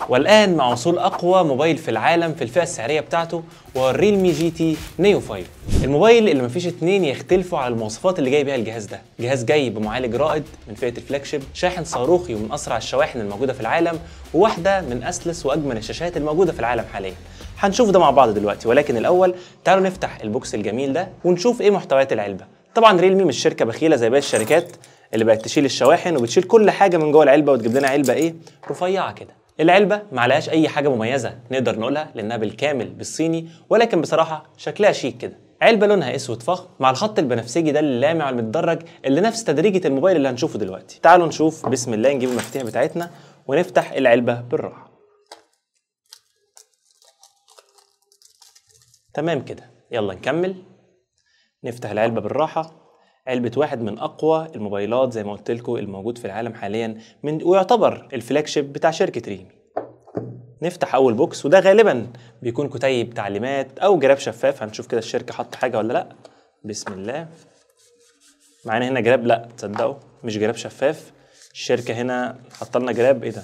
والآن مع وصول أقوى موبايل في العالم في الفئة السعرية بتاعته وهو الريلمي جي تي نيو 5. الموبايل اللي مفيش اتنين يختلفوا على المواصفات اللي جاي بيها الجهاز ده. جهاز جاي بمعالج رائد من فئة الفلاج شيب، شاحن صاروخي ومن أسرع الشواحن الموجودة في العالم، وواحدة من أسلس وأجمل الشاشات الموجودة في العالم حاليا. هنشوف ده مع بعض دلوقتي، ولكن الأول تعالوا نفتح البوكس الجميل ده ونشوف إيه محتويات العلبة. طبعا ريلمي مش شركة بخيلة زي باقي الشركات اللي بقت تشيل الشواحن وبتشيل كل حاجة من جوه العلبة وتجيب لنا علبة إيه رفيعة كده. العلبة معلهاش أي حاجة مميزة نقدر نقولها لأنها بالكامل بالصيني، ولكن بصراحة شكلها شيك كده. علبة لونها أسود فخم مع الخط البنفسجي ده اللامع المتدرج اللي نفس تدريجة الموبايل اللي هنشوفه دلوقتي. تعالوا نشوف بسم الله، نجيب المفاتيح بتاعتنا ونفتح العلبة بالراحة. تمام كده، يلا نكمل. نفتح العلبة بالراحة. علبة واحد من أقوى الموبايلات زي ما قلت لكم الموجود في العالم حاليا، ويعتبر الفلاج شيب بتاع شركة ريلمي. نفتح أول بوكس، وده غالبا بيكون كتيب تعليمات أو جراب شفاف. هنشوف كده الشركة حط حاجة ولا لأ. بسم الله. معانا هنا جراب، لأ تصدقوا مش جراب شفاف، الشركة هنا حط لنا جراب. إيه ده؟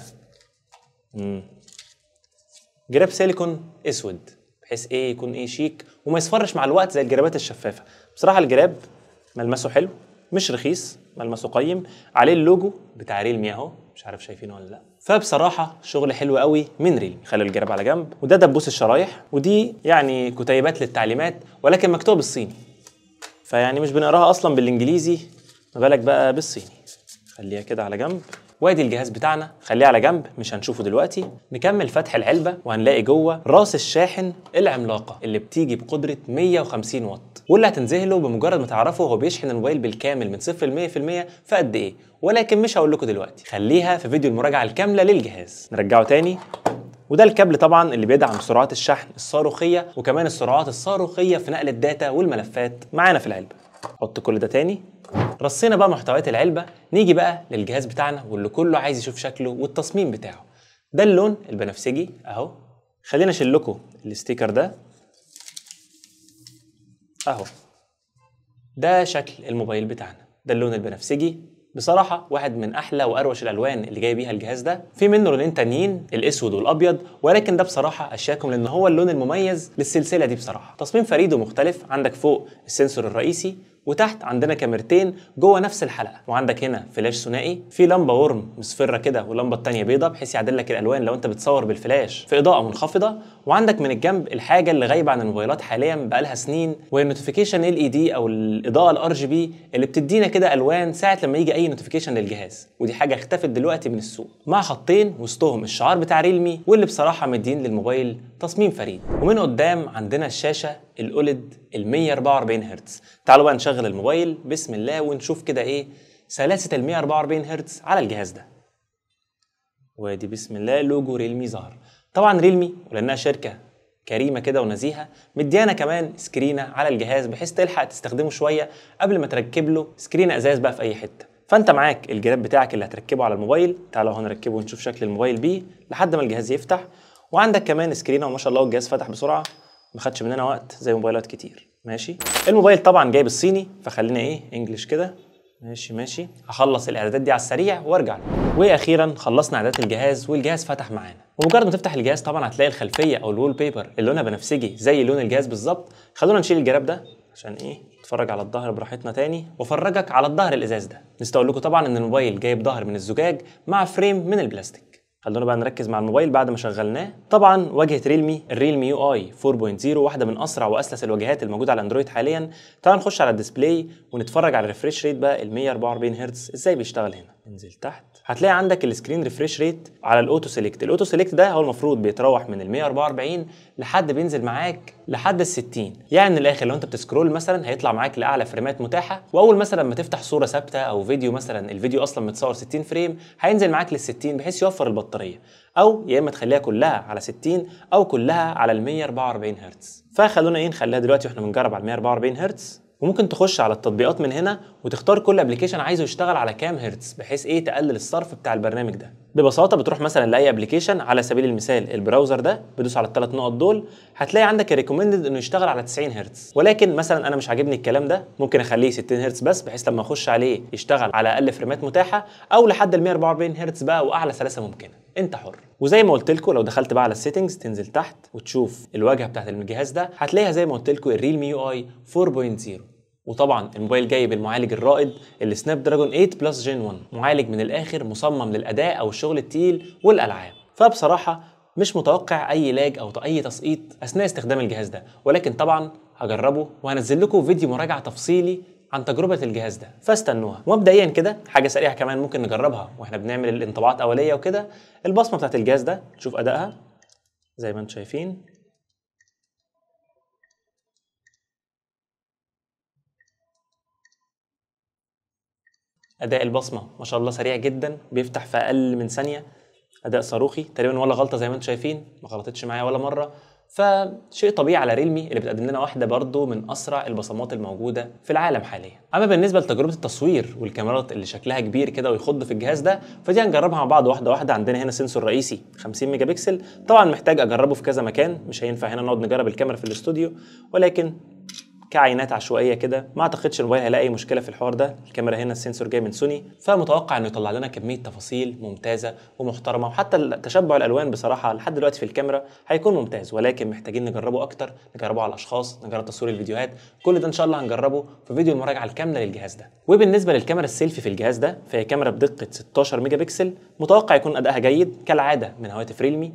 جراب سيليكون أسود، بحيث إيه يكون إيه شيك وما يصفرش مع الوقت زي الجرابات الشفافة. بصراحة الجراب ملمسه حلو، مش رخيص، ملمسه قيم، عليه اللوجو بتاع ريلمي اهو، مش عارف شايفينه ولا لا. فبصراحه شغل حلو قوي من ريلمي. خلي الجراب على جنب، وده دبوس الشرايح، ودي يعني كتيبات للتعليمات ولكن مكتوبه بالصيني، فيعني مش بنقراها اصلا بالانجليزي، ما بالك بقى بالصيني. خليها كده على جنب. وادي الجهاز بتاعنا، خليه على جنب مش هنشوفه دلوقتي. نكمل فتح العلبة وهنلاقي جوه راس الشاحن العملاقة اللي بتيجي بقدرة 150 واط، واللي هتنزهله بمجرد ما تعرفوا هو بيشحن الموبايل بالكامل من 0 ل 100% في قد ايه، ولكن مش هقول لكم دلوقتي، خليها في فيديو المراجعة الكاملة للجهاز. نرجعه تاني، وده الكابل طبعا اللي بيدعم سرعات الشحن الصاروخية وكمان السرعات الصاروخية في نقل الداتا والملفات معانا في العلبة. حط كل ده تاني. رصينا بقى محتويات العلبة، نيجي بقى للجهاز بتاعنا واللي كله عايز يشوف شكله والتصميم بتاعه. ده اللون البنفسجي اهو. خلينا اشيل لكم الستيكر ده اهو. ده شكل الموبايل بتاعنا، ده اللون البنفسجي. بصراحة واحد من أحلى وأروش الألوان اللي جاي بيها الجهاز ده. في منه لونين تانيين، الأسود والأبيض، ولكن ده بصراحة أشياكم لأن هو اللون المميز للسلسلة دي. بصراحة تصميم فريد ومختلف. عندك فوق السنسور الرئيسي، وتحت عندنا كاميرتين جوه نفس الحلقه، وعندك هنا فلاش ثنائي، في لمبه ورم مصفره كده واللمبه الثانيه بيضه بحيث يعدل لك الالوان لو انت بتصور بالفلاش في اضاءه منخفضه. وعندك من الجنب الحاجه اللي غايبه عن الموبايلات حاليا بقالها سنين، وهي النوتيفيكيشن LED او الاضاءه الRGB اللي بتدينا كده الوان ساعه لما يجي اي نوتيفيكيشن للجهاز، ودي حاجه اختفت دلوقتي من السوق، مع خطين وسطهم الشعار بتاع ريلمي واللي بصراحه مدين للموبايل تصميم فريد. ومن قدام عندنا الشاشه الأوليد ال 144 هرتز. تعالوا بقى نشغل الموبايل بسم الله ونشوف كده ايه سلاسة ال 144 هرتز على الجهاز ده. وادي بسم الله لوجو ريلمي ظهر. طبعا ريلمي ولانها شركة كريمة كده ونزيهة مديانا كمان سكرينة على الجهاز بحيث تلحق تستخدمه شوية قبل ما تركب له سكرينة ازاز بقى في اي حتة. فانت معاك الجراب بتاعك اللي هتركبه على الموبايل. تعالوا هنركبه ونشوف شكل الموبايل بيه لحد ما الجهاز يفتح. وعندك كمان سكرينة وما شاء الله الجهاز فتح بسرعة، ما خدش مننا وقت زي موبايلات كتير. ماشي. الموبايل طبعا جاي بالصيني فخلينا ايه انجلش كده. ماشي. هخلص الاعدادات دي على السريع وارجع له. واخيرا خلصنا اعدادات الجهاز والجهاز فتح معانا. ومجرد ما تفتح الجهاز طبعا هتلاقي الخلفيه او الوول بيبر اللي لونها بنفسجي زي لون الجهاز بالظبط. خلونا نشيل الجراب ده عشان ايه نتفرج على الظهر براحتنا تاني، وافرجك على الظهر الازاز ده. نسيت اقول لكم طبعا ان الموبايل جايب ظهر من الزجاج مع فريم من البلاستيك. خلونا بقى نركز مع الموبايل بعد ما شغلناه. طبعا واجهه ريلمي الريلمي UI 4.0 واحده من اسرع واسلس الواجهات الموجوده على اندرويد حاليا. تعالوا نخش على الديسبلاي ونتفرج على الريفريش ريت بقى ال 144 هرتز ازاي بيشتغل. هنا انزل تحت هتلاقي عندك السكرين ريفريش ريت على الاوتو سيلكت. الاوتو سيلكت ده هو المفروض بيتراوح من ال 144 لحد بينزل معاك لحد ال 60. يعني من الاخر لو انت بتسكرول مثلا هيطلع معاك لاعلى فريمات متاحه، واول مثلا ما تفتح صوره ثابته او فيديو مثلا الفيديو اصلا متصور 60 فريم هينزل معاك لل 60 بحيث يوفر البطاريه، او يا اما تخليها كلها على 60 او كلها على ال 144 هرتز. فخلونا ايه نخليها دلوقتي واحنا بنجرب على 144 هرتز. وممكن تخش على التطبيقات من هنا وتختار كل ابلكيشن عايزه يشتغل على كام هرتز بحيث ايه تقلل الصرف بتاع البرنامج ده. ببساطه بتروح مثلا لاي ابلكيشن، على سبيل المثال البراوزر ده، بتدوس على الثلاث نقط دول هتلاقي عندك الريكومندد انه يشتغل على 90 هرتز، ولكن مثلا انا مش عاجبني الكلام ده ممكن اخليه 60 هرتز بس بحيث لما اخش عليه يشتغل على اقل فريمات متاحه، او لحد ال 144 هرتز بقى واعلى سلاسه ممكنه. انت حر. وزي ما قلت لكم لو دخلت بقى على السيتنجز تنزل تحت وتشوف الواجهه بتاعت الجهاز ده، هتلاقيها زي ما قلت لكم الريلمي يو اي 4.0. وطبعا الموبايل جاي بالمعالج الرائد السناب دراجون 8 بلس جين 1، معالج من الاخر مصمم للاداء او الشغل التقيل والالعاب. فبصراحه مش متوقع اي لاج او اي تسقيط اثناء استخدام الجهاز ده، ولكن طبعا هجربه وهنزل لكم فيديو مراجعه تفصيلي عن تجربه الجهاز ده، فاستنوها. ومبدئيا كده حاجه سريعه كمان ممكن نجربها واحنا بنعمل الانطباعات اوليه وكده، البصمه بتاعت الجهاز ده نشوف ادائها زي ما انتم شايفين. اداء البصمه ما شاء الله سريع جدا، بيفتح في اقل من ثانيه، اداء صاروخي تقريبا ولا غلطه زي ما انتم شايفين، ما غلطتش معايا ولا مره. فشيء طبيعي على ريلمي اللي بتقدم لنا واحده برضو من اسرع البصمات الموجوده في العالم حاليا. اما بالنسبه لتجربه التصوير والكاميرات اللي شكلها كبير كده ويخض في الجهاز ده، فدي هنجربها مع بعض واحده واحده. عندنا هنا سنسور رئيسي 50 ميجا بكسل، طبعا محتاج اجربه في كذا مكان، مش هينفع هنا نقعد نجرب الكاميرا في الاستوديو، ولكن كعينات عشوائيه كده ما اعتقدش الموبايل هيلاقي اي مشكله في الحوار ده. الكاميرا هنا السنسور جاي من سوني، فمتوقع انه يطلع لنا كميه تفاصيل ممتازه ومحترمه، وحتى تشبع الالوان بصراحه لحد دلوقتي في الكاميرا هيكون ممتاز، ولكن محتاجين نجربه اكتر، نجربه على الاشخاص، نجرب تصوير الفيديوهات، كل ده ان شاء الله هنجربه في فيديو المراجعه الكامله للجهاز ده. وبالنسبه للكاميرا السيلفي في الجهاز ده، فهي كاميرا بدقه 16 ميجا بكسل، متوقع يكون ادائها جيد كالعاده من هواتف ريلمي.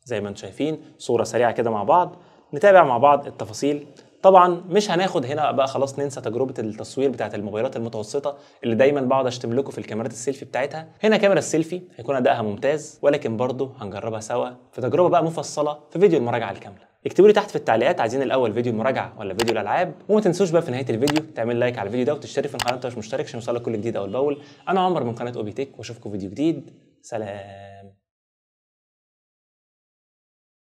زي ما انتم شايفين صوره سريعه كده مع بعض، نتابع مع بعض التفاصيل. طبعا مش هناخد هنا بقى خلاص ننسى تجربه التصوير بتاعت الموبايلات المتوسطه اللي دايما بقعد اشتم لكم في الكاميرات السيلفي بتاعتها. هنا كاميرا السيلفي هيكون ادائها ممتاز، ولكن برضه هنجربها سوا في تجربه بقى مفصله في فيديو المراجعه الكامله. اكتبوا لي تحت في التعليقات عايزين الاول فيديو المراجعه ولا فيديو الالعاب، وما تنسوش بقى في نهايه الفيديو تعمل لايك على الفيديو ده وتشترك في القناه لو مش مشترك عشان يوصلك كل جديد اول باول. انا عمر من قناه اوبي تك واشوفكم فيديو جديد. سلام.